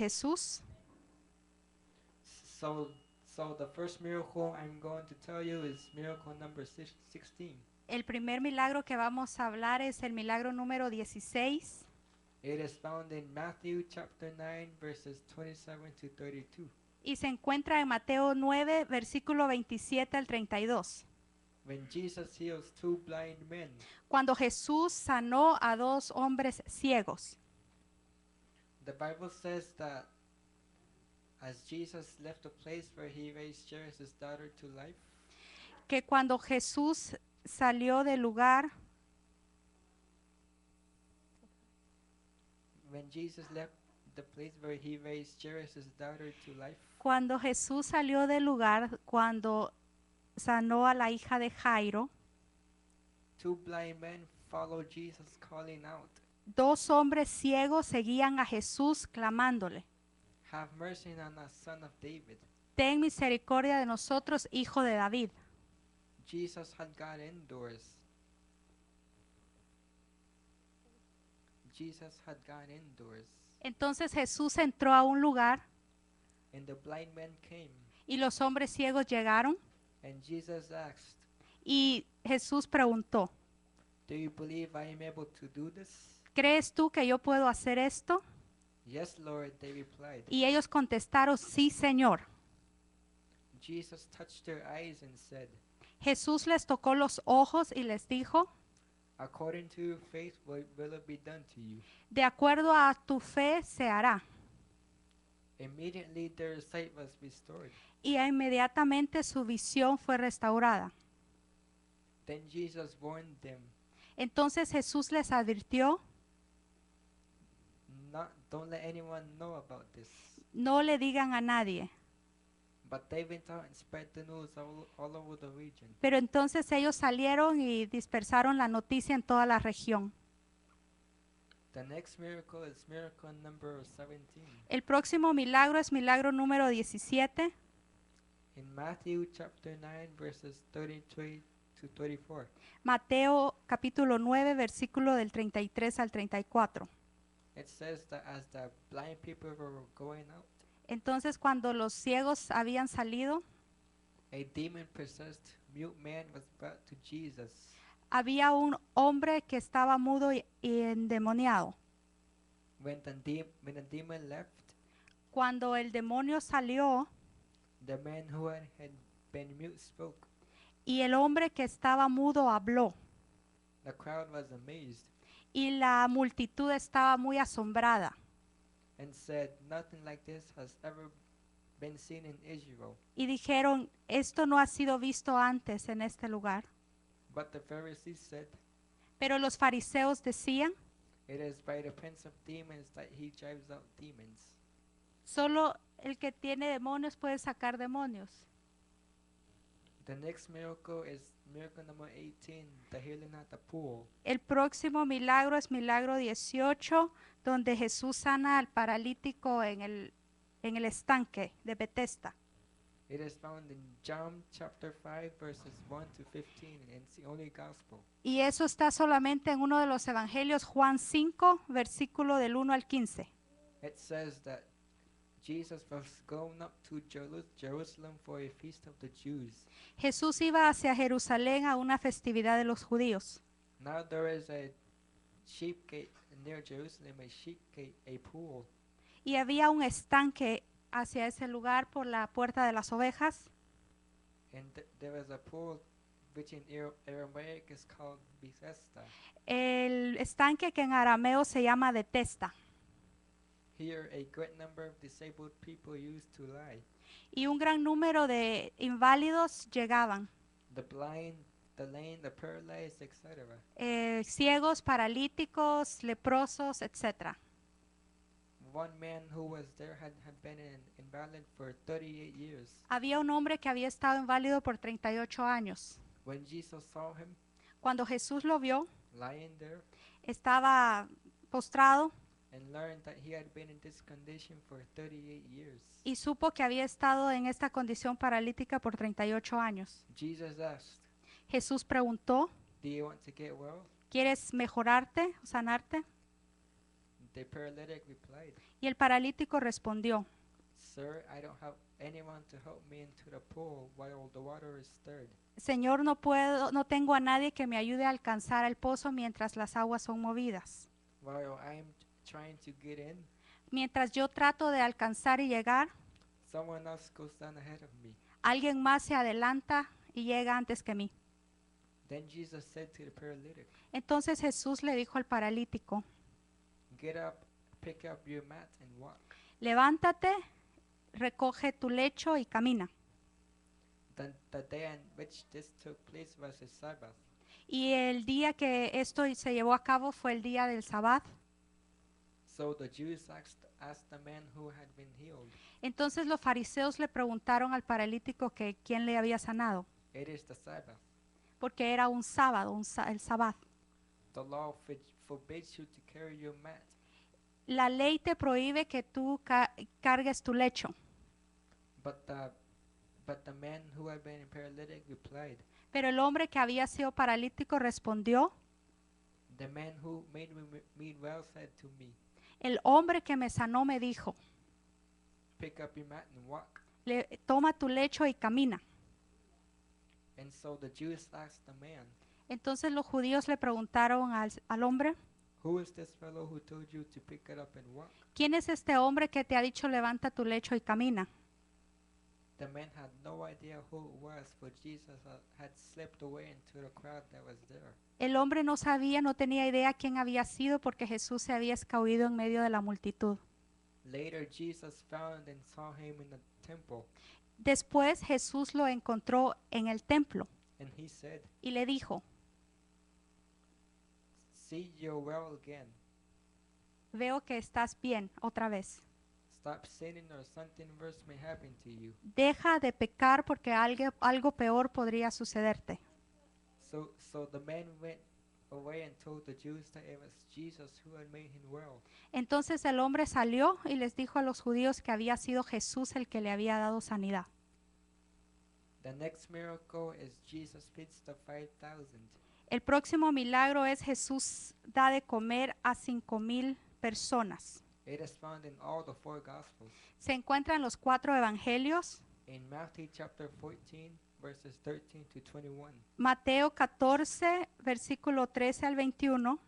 Jesús. So, so the first miracle I'm going to tell you is miracle number 16. El primer milagro que vamos a hablar es el milagro número 16 It is found in Matthew chapter 9, verses 27 to 32. y se encuentra en Mateo 9, versículo 27 al 32. When Jesus heals two blind men, Cuando Jesús sanó a dos hombres ciegos. the Bible says that as Jesus left the place where he raised Jairus' daughter to life, Que cuando Jesús salió del lugar, when Jesus left the place where he raised Jairus' daughter to life, cuando Jesús salió del lugar, cuando sanó a la hija de Jairo, two blind men followed Jesus calling out, dos hombres ciegos seguían a Jesús clamándole: "Have mercy on us, son of David." ten misericordia de nosotros, hijo de David. Jesus had got indoors. Jesus had gone indoors, Entonces Jesús entró a un lugar and the blind men came, y los hombres ciegos llegaron and Jesus asked, y Jesús preguntó: "Do you believe I am able to do this?" ¿crees tú que yo puedo hacer esto? "Yes, Lord," they replied. Y ellos contestaron: sí, Señor. Jesus touched their eyes and said, Jesús les tocó los ojos y les dijo: "According to your faith will it be done to you." de acuerdo a tu fe se hará. Immediately their sight was restored. Y inmediatamente su visión fue restaurada. Then Jesus warned them, Entonces Jesús les advirtió: don't let anyone know about this. no le digan a nadie. But they went out and spread the news all over the region. Pero entonces ellos salieron y dispersaron la noticia en toda la región. The next miracle is miracle number 17. El próximo milagro es milagro número 17. In Matthew chapter 9, verses 33 to 34. Mateo capítulo 9, versículo del 33 al 34. It says that as the blind people were going out, Entonces cuando los ciegos habían salido, a demon-possessed mute man was brought to Jesus. había un hombre que estaba mudo y endemoniado. When the demon left, Cuando el demonio salió the man who had been mute spoke. y el hombre que estaba mudo habló, The crowd was amazed y la multitud estaba muy asombrada and said, "Nothing like this has ever been seen in Israel." y dijeron: esto no ha sido visto antes en este lugar. But the Pharisees said, Pero los fariseos decían: "It is by the prince of demons that he drives out demons." solo el que tiene demonios puede sacar demonios. The next miracle is miracle number 18, the healing at the pool. El próximo milagro es milagro 18, donde Jesús sana al paralítico en el estanque de Betesda. It is found in John chapter 5, verses 1 to 15, and it's the only gospel. Y eso está solamente en uno de los evangelios, Juan 5, versículo del 1 al 15. It says that Jesus was going up to Jerusalem for a feast of the Jews. Jesús iba hacia Jerusalén a una festividad de los judíos. Now there is a sheep gate near Jerusalem, a sheep gate, a pool. Y había un estanque hacia ese lugar por la puerta de las ovejas. And there is a pool which in Aramaic is called Bethesda. El estanque que en arameo se llama Betesda. Here a great number of disabled people used to lie. Y un gran número de inválidos llegaban, The blind, the lame, the paralyzed, etc. ciegos, paralíticos, leprosos, etc. One man who was there had been invalid for 38 years. Había un hombre que había estado inválido por 38 años. When Jesus saw him Cuando Jesús lo vio, lying there estaba postrado and learned that he had been in this condition for 38 years, y supo que había estado en esta condición paralítica por 38 años. Jesus asked, Jesús preguntó: "Do you want to get well?" ¿quieres mejorarte o sanarte? The paralytic replied, Y el paralítico respondió, Sir, I don't have anyone to help me into the pool while the water is stirred. Señor, no tengo a nadie que me ayude a alcanzar el pozo mientras las aguas son movidas. While I'm trying to get in, Mientras yo trato de alcanzar y llegar, someone else goes down ahead of me. alguien más se adelanta y llega antes que mí. Then Jesus said to the paralytic, Entonces Jesús le dijo al paralítico, Get up, pick up your mat and walk. levántate, recoge tu lecho y camina. The day on which this took place was the Sabbath. Y el día que esto se llevó a cabo fue el día del Sabbat. So the Jews asked the man who had been healed, Entonces los fariseos le preguntaron al paralítico que quién le había sanado, It is the Sabbath. porque era un sábado, el Sabbat. The law forbids you to carry your mat. La ley te prohíbe que tú cargues tu lecho. But the man who had been paralytic replied, Pero el hombre que había sido paralítico respondió, The man who made me well said to me, el hombre que me sanó me dijo, Pick up your mat and walk. toma tu lecho y camina. And so the Jews asked the man, Entonces los judíos le preguntaron al hombre, Who is this fellow who told you to pick it up and walk? ¿quién es este hombre que te ha dicho levanta tu lecho y camina? The man had no idea who it was, for Jesus had slipped away into the crowd that was there. El hombre no sabía, no tenía idea quién había sido porque Jesús se había escabuido en medio de la multitud. Later, Jesus found and saw him in the temple, Después Jesús lo encontró en el templo and he said, y le dijo, See, you're well again. veo que estás bien otra vez. Stop sinning or something worse may happen to you. Deja de pecar porque algo peor podría sucederte. So the man went away and told the Jews that it was Jesus who had made him well. Entonces el hombre salió y les dijo a los judíos que había sido Jesús el que le había dado sanidad. The next miracle is Jesus feeds the 5,000. El próximo milagro es Jesús da de comer a 5,000 personas. It is found in all the 4 Gospels. Se encuentra en los 4 evangelios, In Matthew chapter 14, verses 13 to 21. Mateo 14, versículo 13 al 21,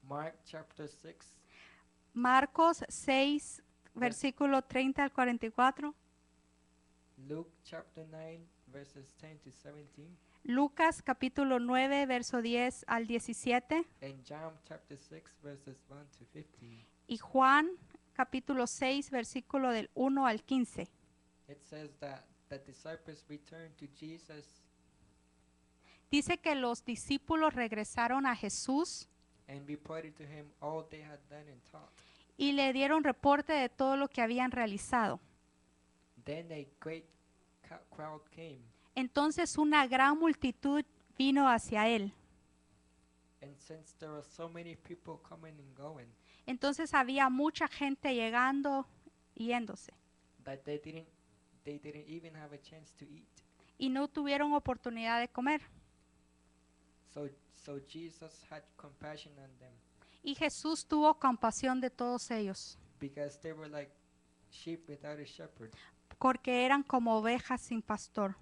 Mark chapter 6, Marcos 6, versículo 30 al 44, Luke chapter 9, verses 10 to 17, Lucas capítulo 9, verso 10 al 17 and John chapter 6, verses 1 to 15. y Juan capítulo 6, versículo del 1 al 15. It says that the disciples returned to Jesus Dice que los discípulos regresaron a Jesús and reported to him all they had done and taught. y le dieron reporte de todo lo que habían realizado. Then a great crowd came, Entonces una gran multitud vino hacia él. and since there were so many people coming and going, Entonces había mucha gente llegando y yéndose that they didn't even have a chance to eat. y no tuvieron oportunidad de comer. So Jesus had compassion on them Y Jesús tuvo compasión de todos ellos, because they were like sheep without a shepherd. porque eran como ovejas sin pastor.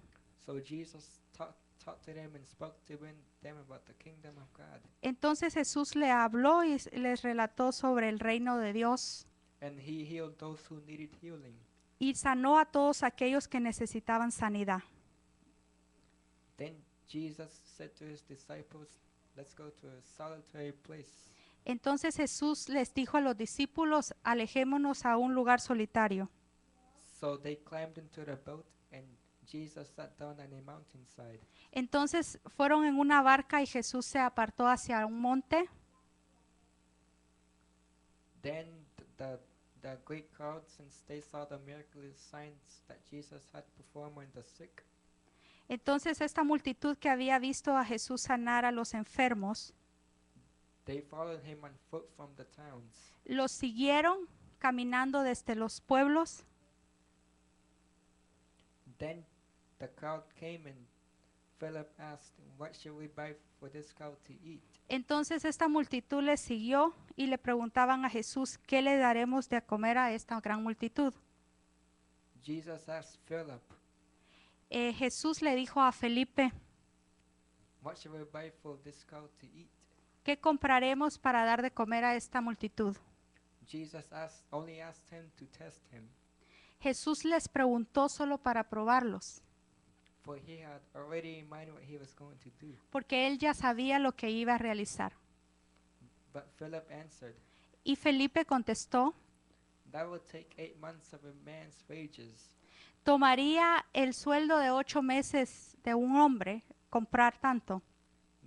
So Jesus talked to them and spoke to them about the kingdom of God. Entonces Jesús le habló y les relató sobre el reino de Dios And he healed those who needed healing. y sanó a todos aquellos que necesitaban sanidad. Then Jesus said to his disciples, Let's go to a solitary place. Entonces Jesús les dijo a los discípulos, alejémonos a un lugar solitario. So they climbed into the boat, and Jesus sat down on a mountainside. Entonces fueron en una barca y Jesús se apartó hacia un monte. Then the great crowd, since they saw the miraculous signs that Jesus had performed on the sick, Entonces esta multitud que había visto a Jesús sanar a los enfermos, they followed him on foot from the towns. los siguieron caminando desde los pueblos. Then the crowd came and Philip asked, "What should we buy for this cow to eat?" Entonces esta multitud le siguió y le preguntaban a Jesús, ¿qué le daremos de comer a esta gran multitud? Jesus asked Philip, Jesús le dijo a Felipe, "What should we buy for this cow to eat?" ¿qué compraremos para dar de comer a esta multitud? Jesus only asked him to test him, Jesús les preguntó solo para probarlos, for he had already in mind what he was going to do. porque él ya sabía lo que iba a realizar. But Philip answered, Y Felipe contestó, "That will take 8 months of a man's wages." ¿tomaría el sueldo de 8 meses de un hombre comprar tanto?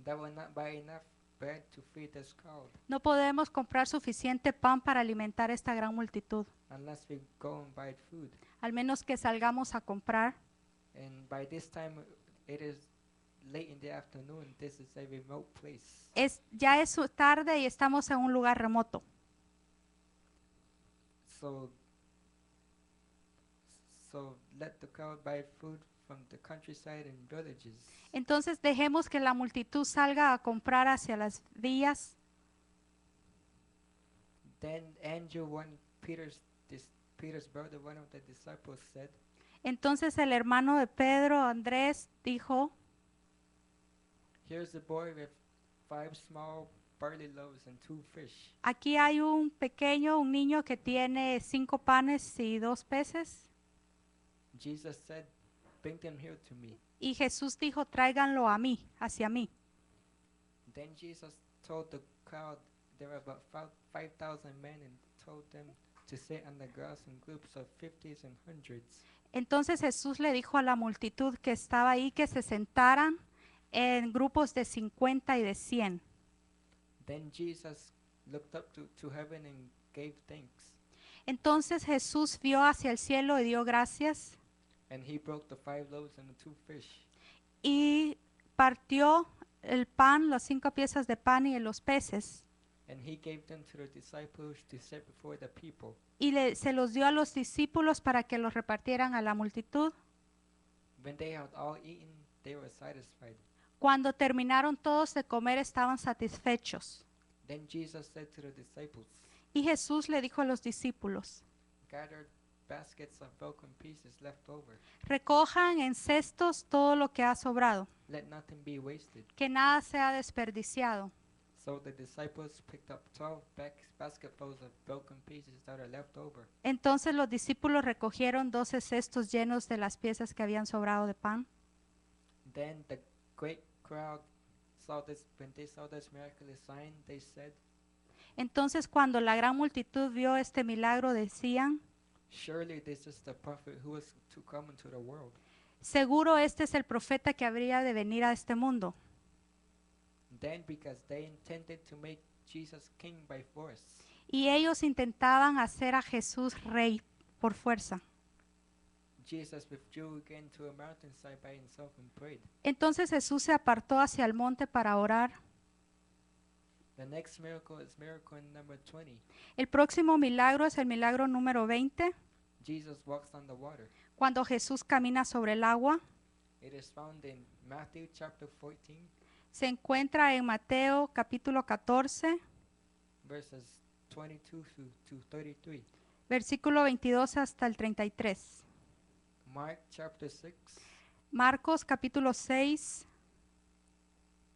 That will not buy enough bread to feed this crowd No podemos comprar suficiente pan para alimentar esta gran multitud, unless we go and buy food. al menos que salgamos a comprar. And by this time, it is late in the afternoon. This is a remote place. Ya es tarde y estamos en un lugar remoto. So let the crowd buy food from the countryside and villages. Entonces dejemos que la multitud salga a comprar hacia las villas. Then Andrew, Peter's brother, one of the disciples, said, Entonces el hermano de Pedro, Andrés, dijo, "Here's a boy with 5 small barley loaves and 2 fish." aquí hay un niño que tiene 5 panes y 2 peces. Jesus said, "Bring them here to me." Y Jesús dijo, tráiganlo a mí, hacia mí. Then Jesus told the crowd there were about 5,000 men, and told them to sit on the grass in groups of 50s and 100s. Entonces Jesús le dijo a la multitud que estaba ahí que se sentaran en grupos de 50 y de 100. Then Jesus looked up to heaven and gave thanks, Entonces Jesús vio hacia el cielo y dio gracias and he broke the 5 loaves and the 2 fish, y partió el pan, las 5 piezas de pan y los peces, and he gave them to the disciples to set before the people. y se los dio a los discípulos para que los repartieran a la multitud. When they had all eaten, they were satisfied. Cuando terminaron todos de comer, estaban satisfechos. Then Jesus said to the disciples, Y Jesús le dijo a los discípulos, "Gather baskets of broken pieces left over. recojan en cestos todo lo que ha sobrado, Let nothing be wasted." que nada sea desperdiciado. So the disciples picked up 12 basketfuls of broken pieces that are left over. Entonces los discípulos recogieron 12 cestos llenos de las piezas que habían sobrado de pan. Then the great crowd when they saw this miraculous sign, they said, Entonces cuando la gran multitud vio este milagro, decían, "Surely this is the prophet who is to come into the world." seguro este es el profeta que habría de venir a este mundo. Then, because they intended to make Jesus king by force, Y ellos intentaban hacer a Jesús rey por fuerza. Jesus withdrew again to a mountainside by himself and prayed. Entonces Jesús se apartó hacia el monte para orar. The next miracle is miracle number 20. El próximo milagro es el milagro número 20, Jesus walks on the water. cuando Jesús camina sobre el agua. It is found in Matthew chapter 14, Se encuentra en Mateo capítulo 14, verses 22 to 33. versículo 22 hasta el 33. Mark chapter 6, Marcos capítulo 6,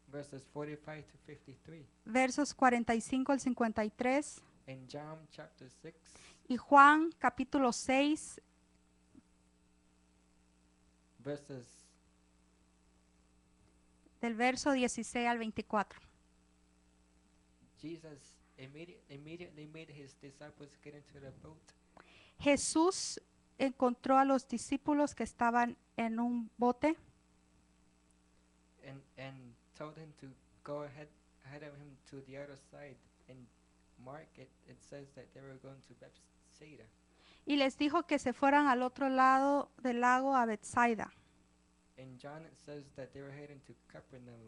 verses 45 to 53. versos 45 al 53. And John chapter 6, Y Juan capítulo 6, verses del verso 16 al 24. Jesus immediately made his disciples get into the boat, Jesús encontró a los discípulos que estaban en un bote and told him to go ahead of him to the other side. In Mark it says that they were going to Bethsaida. y les dijo que se fueran al otro lado del lago a Bethsaida. In John it says that they were heading to Capernaum.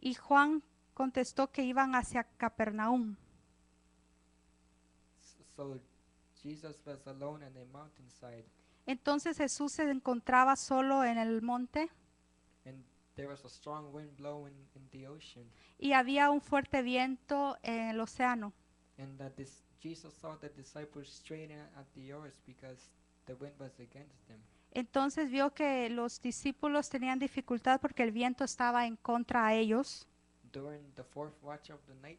Y Juan contestó que iban hacia Capernaum. So Jesus was alone on the mountainside, Entonces Jesús se encontraba solo en el monte and there was a strong wind blowing in the ocean, y había un fuerte viento en el océano. and that Jesus saw the disciples straining at the oars because the wind was against them. Entonces vio que los discípulos tenían dificultad porque el viento estaba en contra a ellos. During the fourth watch of the night,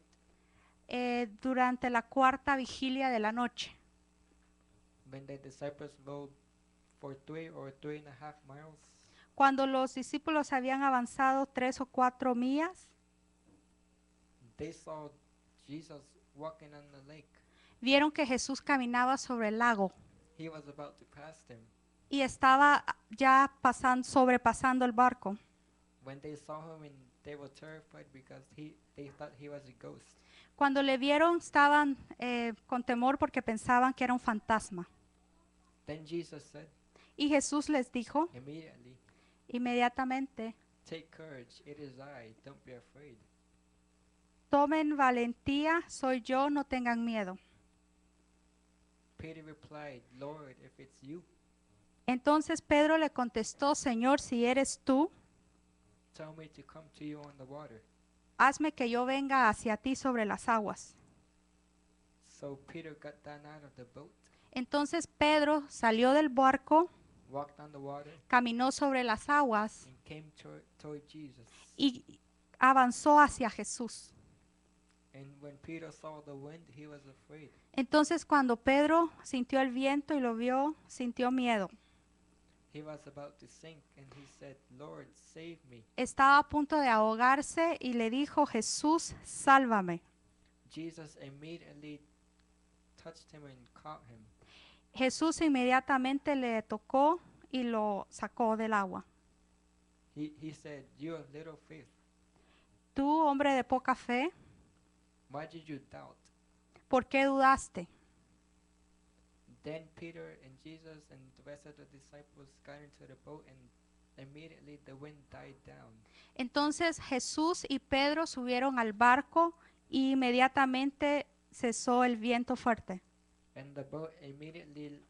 Durante la cuarta vigilia de la noche, when the disciples rowed for 3 or 3.5 miles, cuando los discípulos habían avanzado 3 o 4 millas, they saw Jesus walking on the lake. vieron que Jesús caminaba sobre el lago He was about to pass them. y estaba ya sobrepasando el barco. When they saw him, and they were terrified because they thought he was a ghost. Cuando le vieron estaban con temor porque pensaban que era un fantasma. Then Jesus said Y Jesús les dijo immediately, inmediatamente, "Take courage, it is I, don't be afraid." tomen valentía, soy yo, no tengan miedo. Peter replied, "Lord, if it's you, Entonces Pedro le contestó, Señor, si eres tú, tell me to come to you on the water." hazme que yo venga hacia ti sobre las aguas. So Peter got down out of the boat, Entonces Pedro salió del barco, walked on the water, caminó sobre las aguas and came toward Jesus. y avanzó hacia Jesús. And when Peter saw the wind, he was afraid. Entonces cuando Pedro sintió el viento y lo vio, sintió miedo. He was about to sink, and he said, "Lord, save me." Estaba a punto de ahogarse y le dijo, Jesús, sálvame. Jesus immediately touched him and caught him. Jesús inmediatamente le tocó y lo sacó del agua. He said, "You have little faith. Tú, hombre de poca fe, Why did you doubt?" ¿por qué dudaste? Then Peter and Jesus and the rest of the disciples got into the boat, and immediately the wind died down. Entonces Jesús y Pedro subieron al barco y inmediatamente cesó el viento fuerte. And the boat immediately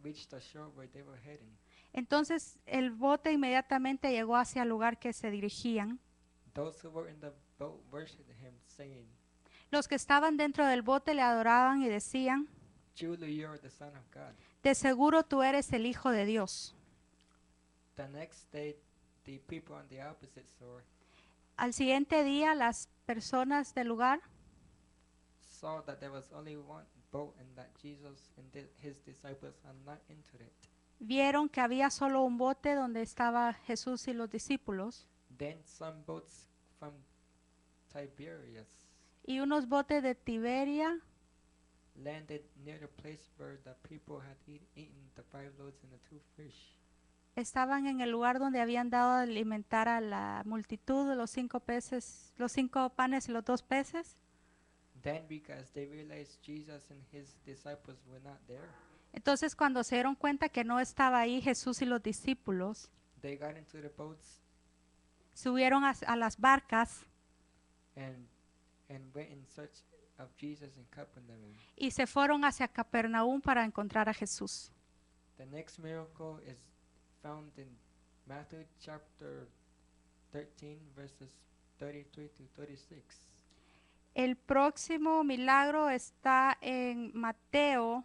reached the shore where they were heading. Entonces el bote inmediatamente llegó hacia el lugar que se dirigían. Those who were in the boat worshipped him, saying, Los que estaban dentro del bote le adoraban y decían, "Truly you are the Son of God." de seguro tú eres el Hijo de Dios. The next day, the people on the opposite shore Al siguiente día las personas del lugar saw that there was only one boat and that Jesus and his disciples had not entered it. vieron que había solo un bote donde estaba Jesús y los discípulos Then some boats from Tiberias y unos botes de Tiberia landed near the place where the people had eaten the 5 loaves and the 2 fish. estaban en el lugar donde habían dado a alimentar a la multitud de los 5 peces, los 5 panes y los 2 peces. Then because they realized Jesus and his disciples were not there, Entonces cuando se dieron cuenta que no estaba ahí Jesús y los discípulos, they got into the boats subieron a las barcas and went in search of Jesus in Capernaum. y se fueron hacia Capernaum para encontrar a Jesús. The next miracle is found in Matthew chapter 13 verses 33 to 36. El próximo milagro está en Mateo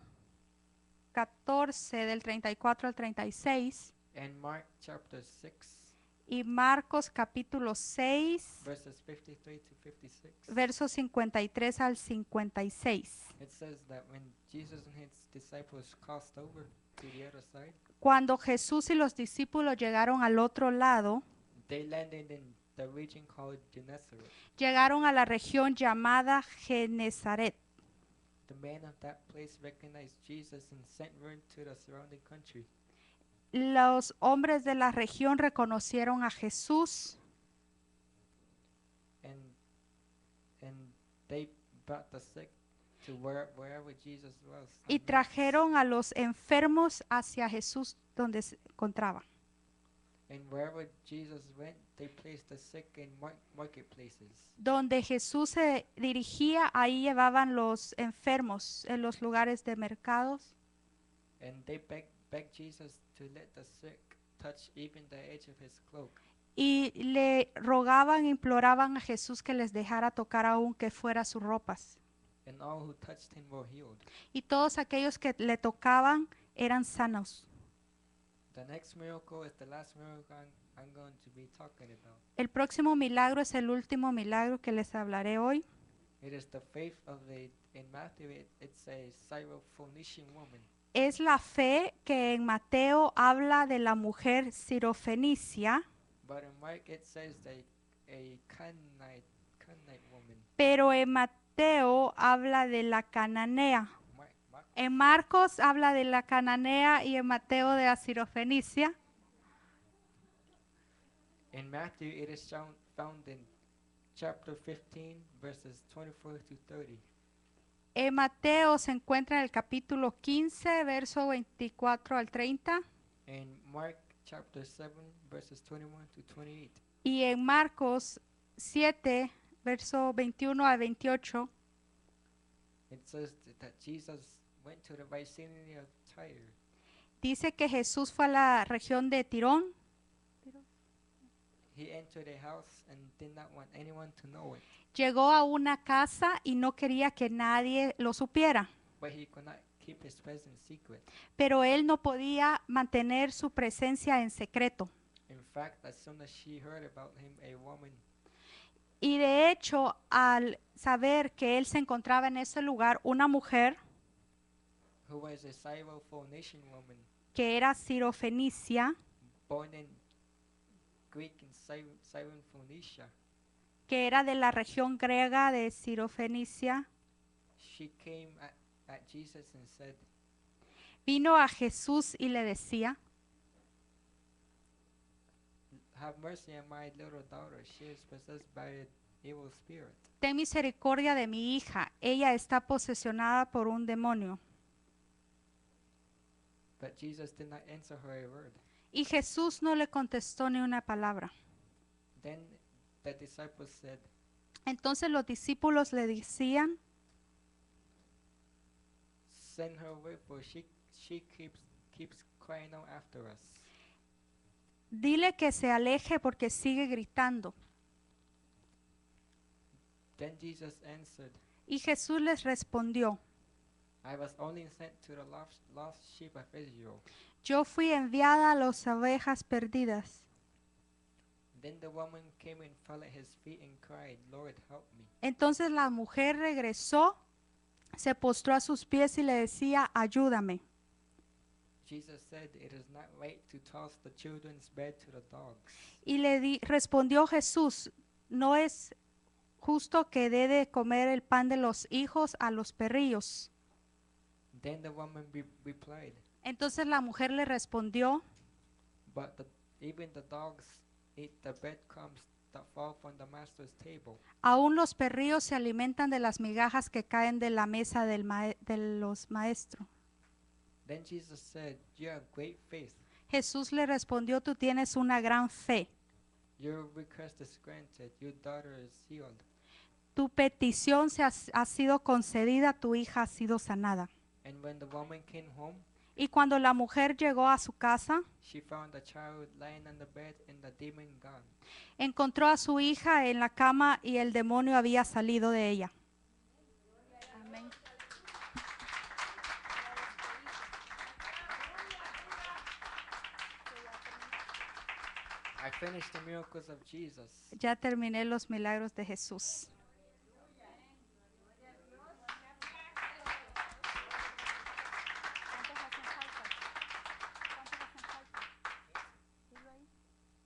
14 del 34 al 36 And Mark chapter 6 y Marcos capítulo 6 verses 53 to 56. versos 53 al 56. It says that when Jesus and his disciples crossed over to the other side, Cuando Jesús y los discípulos llegaron al otro lado, they landed in the region called Gennesaret. llegaron a la región llamada Genezaret. The men of that place recognized Jesus and sent word to the surrounding country. Los hombres de la región reconocieron a Jesús And they brought the sick to wherever Jesus was. y trajeron a los enfermos hacia Jesús donde se encontraba. And wherever Jesus went, they placed the sick in marketplaces. Donde Jesús se dirigía, ahí llevaban los enfermos en los lugares de mercados. And they begged Jesus to let the sick touch even the edge of his cloak. y le rogaban, imploraban a Jesús que les dejara tocar aunque fuera sus ropas. and all who touched him were healed. Y todos aquellos que le tocaban eran sanos. The next miracle is the last miracle I'm going to be talking about. El próximo milagro es el último milagro que les hablaré hoy. It is the faith of in Matthew it's a Syrophoenician woman. Es la fe que en Mateo habla de la mujer sirofenicia, But in Mark it says a Canaanite woman. pero en Mateo habla de la cananea. Mark, En Marcos habla de la cananea y en Mateo de la sirofenicia. in Matthew it is found in chapter 15 verses 24 to 30. En Mateo se encuentra en el capítulo 15, verso 24 al 30. In Mark chapter 7 verses 21 to 28. Y en Marcos 7, verso 21 al 28, It says that Jesus went to the vicinity of Tyre. dice que Jesús fue a la región de Tirón. He entered a house and did not want anyone to know it, Llegó a una casa y no quería que nadie lo supiera. but he could not keep his presence secret. Pero él no podía mantener su presencia en secreto. In fact, as soon as she heard about him, a woman Y de hecho, al saber que él se encontraba en ese lugar, una mujer who was a Syrophoenician woman, que era sirofenicia, born in Greek and Syrophoenicia, que era de la región griega de Sirofenicia, she came at Jesus and said, vino a Jesús y le decía, "Have mercy on my little daughter. She is possessed by an evil spirit." ten misericordia de mi hija, ella está posesionada por un demonio. But Jesus did not answer her a word. Y Jesús no le contestó ni una palabra. Then the disciples said, Entonces los discípulos le decían, "Send her away, for she keeps crying out after us." dile que se aleje porque sigue gritando. Then Jesus answered, Y Jesús les respondió, "I was only sent to the lost sheep of Israel." yo fui enviada a las ovejas perdidas. Then the woman came and fell at his feet and cried, "Lord, help me." Entonces la mujer regresó, se postró a sus pies y le decía, ayúdame. Jesus said, "It is not right to toss the children's bread to the dogs." Y respondió Jesús, no es justo que dé de comer el pan de los hijos a los perrillos. Then the woman replied, Entonces la mujer le respondió, "But even the dogs eat the breadcrumbs that fall from the master's table." aún los perrillos se alimentan de las migajas que caen de la mesa de los maestros. Then Jesus said, "You have great faith. Jesús le respondió, tú tienes una gran fe. Your request is granted. Your daughter is healed." Tu petición ha sido concedida, tu hija ha sido sanada. And when the woman came home, Y cuando la mujer llegó a su casa, she found the child lying on the bed and the demon gone. encontró a su hija en la cama y el demonio había salido de ella. Amén. I finished the miracles of Jesus. Ya terminé los milagros de Jesús.